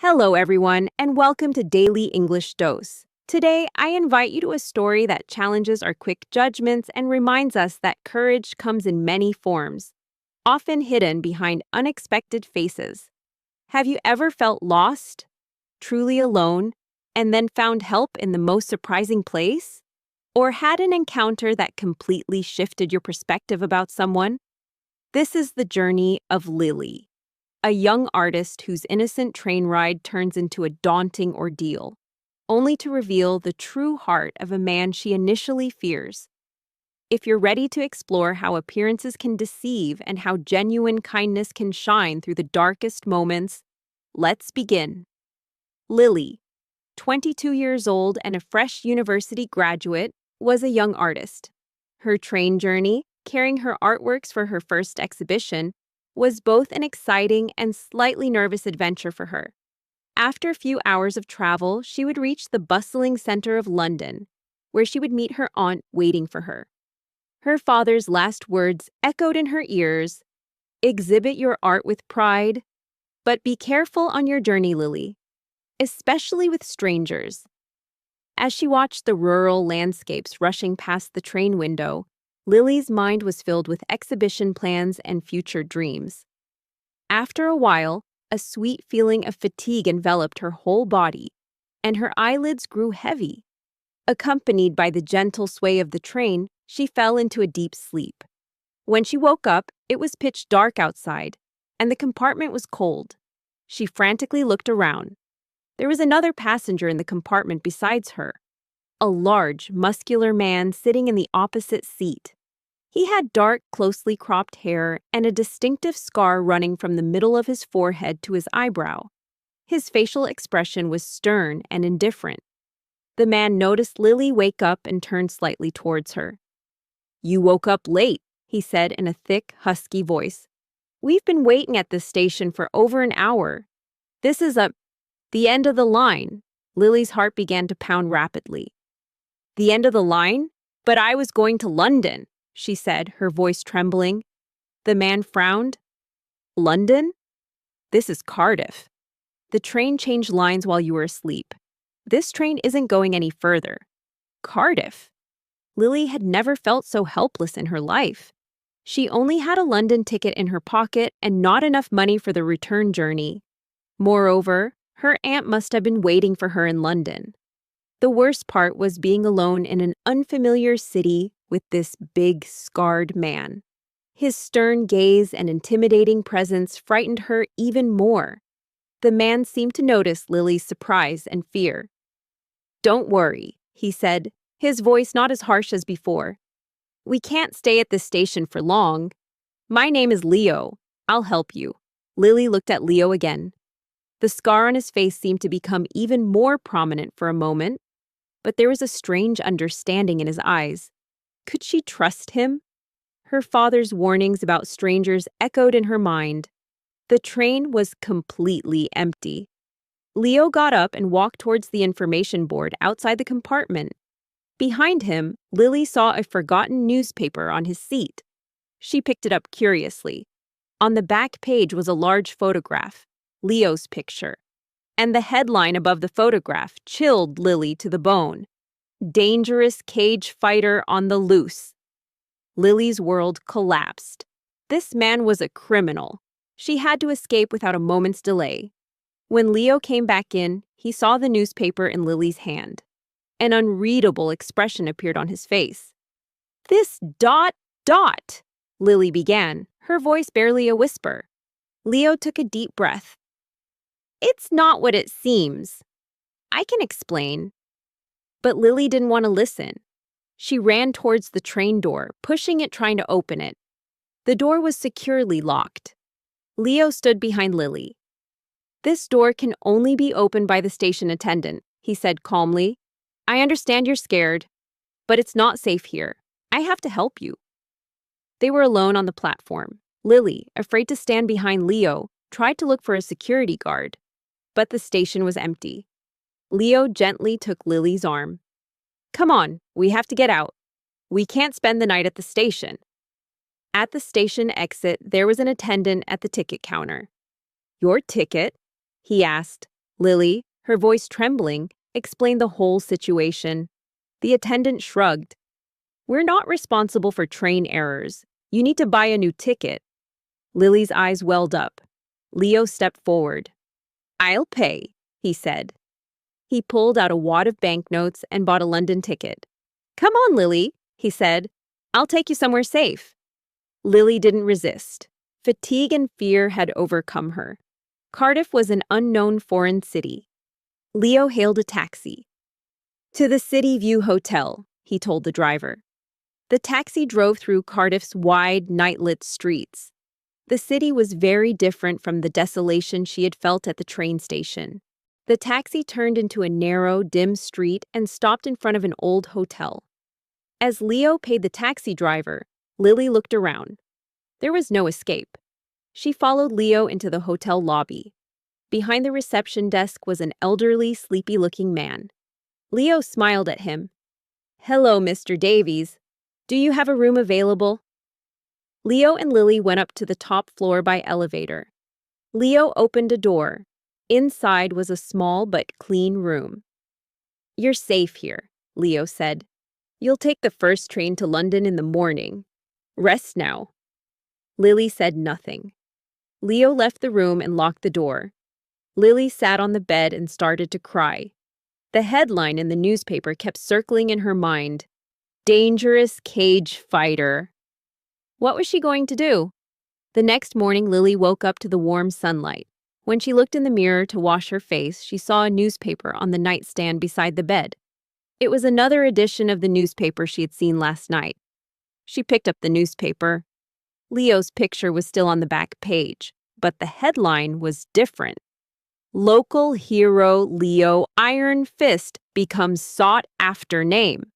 Hello, everyone, and welcome to Daily English Dose. Today, I invite you to a story that challenges our quick judgments and reminds us that courage comes in many forms, often hidden behind unexpected faces. Have you ever felt lost, truly alone, and then found help in the most surprising place? Or had an encounter that completely shifted your perspective about someone? This is the journey of Lily, a young artist whose innocent train ride turns into a daunting ordeal, only to reveal the true heart of a man she initially fears. If you're ready to explore how appearances can deceive and how genuine kindness can shine through the darkest moments, let's begin. Lily, 22 years old and a fresh university graduate, was a young artist. Her train journey, carrying her artworks for her first exhibition, was both an exciting and slightly nervous adventure for her. After a few hours of travel, she would reach the bustling center of London, where she would meet her aunt waiting for her. Her father's last words echoed in her ears: "Exhibit your art with pride, but be careful on your journey, Lily, especially with strangers." As she watched the rural landscapes rushing past the train window, Lily's mind was filled with exhibition plans and future dreams. After a while, a sweet feeling of fatigue enveloped her whole body, and her eyelids grew heavy. Accompanied by the gentle sway of the train, she fell into a deep sleep. When she woke up, it was pitch dark outside, and the compartment was cold. She frantically looked around. There was another passenger in the compartment besides her, a large, muscular man sitting in the opposite seat. He had dark, closely cropped hair and a distinctive scar running from the middle of his forehead to his eyebrow. His facial expression was stern and indifferent. The man noticed Lily wake up and turned slightly towards her. "You woke up late," he said in a thick, husky voice. "We've been waiting at this station for over an hour. This is the end of the line." Lily's heart began to pound rapidly. "The end of the line? But I was going to London," she said, her voice trembling. The man frowned. "London? This is Cardiff. The train changed lines while you were asleep. This train isn't going any further." Cardiff? Lily had never felt so helpless in her life. She only had a London ticket in her pocket and not enough money for the return journey. Moreover, her aunt must have been waiting for her in London. The worst part was being alone in an unfamiliar city with this big, scarred man. His stern gaze and intimidating presence frightened her even more. The man seemed to notice Lily's surprise and fear. "Don't worry," he said, his voice not as harsh as before. "We can't stay at this station for long. My name is Leo. I'll help you." Lily looked at Leo again. The scar on his face seemed to become even more prominent for a moment, but there was a strange understanding in his eyes. Could she trust him? Her father's warnings about strangers echoed in her mind. The train was completely empty. Leo got up and walked towards the information board outside the compartment. Behind him, Lily saw a forgotten newspaper on his seat. She picked it up curiously. On the back page was a large photograph, Leo's picture, and the headline above the photograph chilled Lily to the bone: "Dangerous cage fighter on the loose." Lily's world collapsed. This man was a criminal. She had to escape without a moment's delay. When Leo came back in, he saw the newspaper in Lily's hand. An unreadable expression appeared on his face. "This ... Lily began, her voice barely a whisper. Leo took a deep breath. "It's not what it seems. I can explain." But Lily didn't want to listen. She ran towards the train door, pushing it, trying to open it. The door was securely locked. Leo stood behind Lily. "This door can only be opened by the station attendant," he said calmly. "I understand you're scared, but it's not safe here. I have to help you." They were alone on the platform. Lily, afraid to stand behind Leo, tried to look for a security guard, but the station was empty. Leo gently took Lily's arm. "Come on, we have to get out. We can't spend the night at the station." At the station exit, there was an attendant at the ticket counter. "Your ticket?" he asked. Lily, her voice trembling, explained the whole situation. The attendant shrugged. "We're not responsible for train errors. You need to buy a new ticket." Lily's eyes welled up. Leo stepped forward. "I'll pay," he said. He pulled out a wad of banknotes and bought a London ticket. "Come on, Lily," he said. "I'll take you somewhere safe." Lily didn't resist. Fatigue and fear had overcome her. Cardiff was an unknown foreign city. Leo hailed a taxi. "To the City View Hotel," he told the driver. The taxi drove through Cardiff's wide, night-lit streets. The city was very different from the desolation she had felt at the train station. The taxi turned into a narrow, dim street and stopped in front of an old hotel. As Leo paid the taxi driver, Lily looked around. There was no escape. She followed Leo into the hotel lobby. Behind the reception desk was an elderly, sleepy-looking man. Leo smiled at him. "Hello, Mr. Davies. Do you have a room available?" Leo and Lily went up to the top floor by elevator. Leo opened a door. Inside was a small but clean room. "You're safe here," Leo said. "You'll take the first train to London in the morning. Rest now." Lily said nothing. Leo left the room and locked the door. Lily sat on the bed and started to cry. The headline in the newspaper kept circling in her mind. "Dangerous cage fighter." What was she going to do? The next morning, Lily woke up to the warm sunlight. When she looked in the mirror to wash her face, she saw a newspaper on the nightstand beside the bed. It was another edition of the newspaper she had seen last night. She picked up the newspaper. Leo's picture was still on the back page, but the headline was different. "Local hero Leo Iron Fist becomes sought-after name."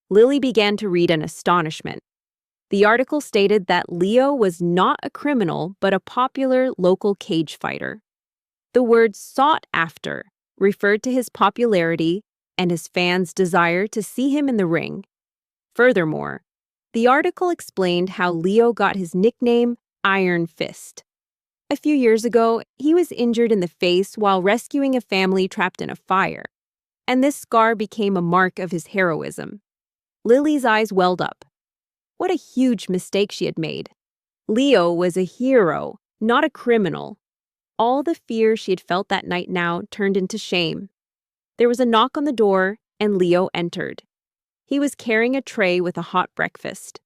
Lily began to read in astonishment. The article stated that Leo was not a criminal, but a popular local cage fighter. The word "sought after" referred to his popularity and his fans' desire to see him in the ring. Furthermore, the article explained how Leo got his nickname Iron Fist. A few years ago, he was injured in the face while rescuing a family trapped in a fire, and this scar became a mark of his heroism. Lily's eyes welled up. What a huge mistake she had made. Leo was a hero, not a criminal. All the fear she had felt that night now turned into shame. There was a knock on the door, and Leo entered. He was carrying a tray with a hot breakfast.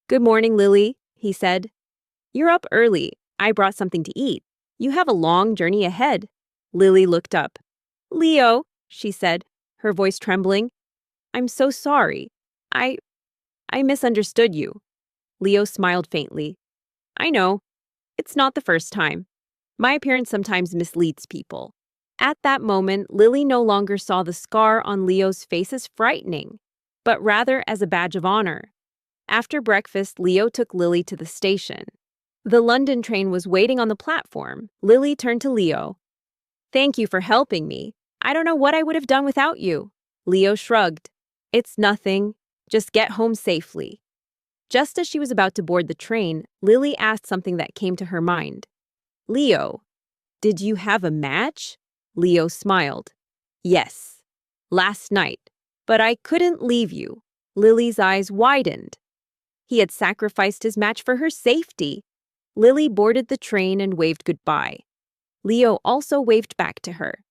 "Good morning, Lily," he said. "You're up early. I brought something to eat. You have a long journey ahead." Lily looked up. "Leo," she said, her voice trembling. "I'm so sorry. I misunderstood you." Leo smiled faintly. "I know. It's not the first time. My appearance sometimes misleads people." At that moment, Lily no longer saw the scar on Leo's face as frightening, but rather as a badge of honor. After breakfast, Leo took Lily to the station. The London train was waiting on the platform. Lily turned to Leo. "Thank you for helping me. I don't know what I would have done without you." Leo shrugged. "It's nothing. Just get home safely." Just as she was about to board the train, Lily asked something that came to her mind. "Leo, did you have a match?" Leo smiled. "Yes, last night, but I couldn't leave you." Lily's eyes widened. He had sacrificed his match for her safety. Lily boarded the train and waved goodbye. Leo also waved back to her.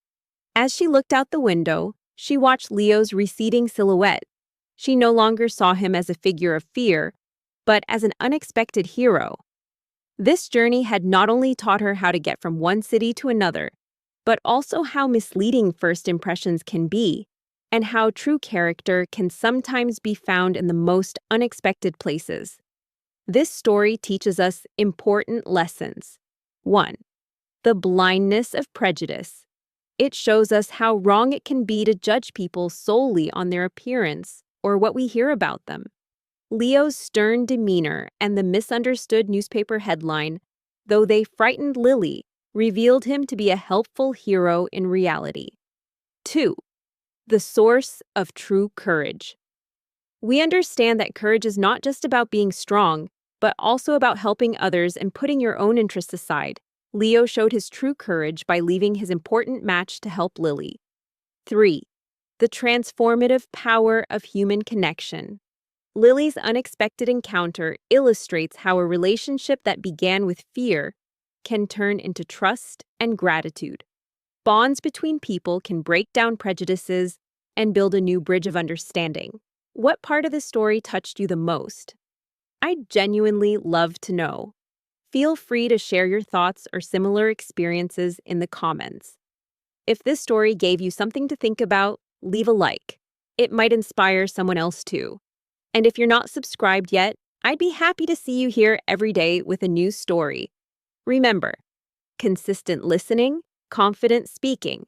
As she looked out the window, she watched Leo's receding silhouette. She no longer saw him as a figure of fear, but as an unexpected hero. This journey had not only taught her how to get from one city to another, but also how misleading first impressions can be, and how true character can sometimes be found in the most unexpected places. This story teaches us important lessons. 1. The blindness of prejudice. It shows us how wrong it can be to judge people solely on their appearance or what we hear about them. Leo's stern demeanor and the misunderstood newspaper headline, though they frightened Lily, revealed him to be a helpful hero in reality. 2. The source of true courage. We understand that courage is not just about being strong, but also about helping others and putting your own interests aside. Leo showed his true courage by leaving his important match to help Lily. 3. The transformative power of human connection. Lily's unexpected encounter illustrates how a relationship that began with fear can turn into trust and gratitude. Bonds between people can break down prejudices and build a new bridge of understanding. What part of the story touched you the most? I'd genuinely love to know. Feel free to share your thoughts or similar experiences in the comments. If this story gave you something to think about, leave a like. It might inspire someone else too. And if you're not subscribed yet, I'd be happy to see you here every day with a new story. Remember, consistent listening, confident speaking,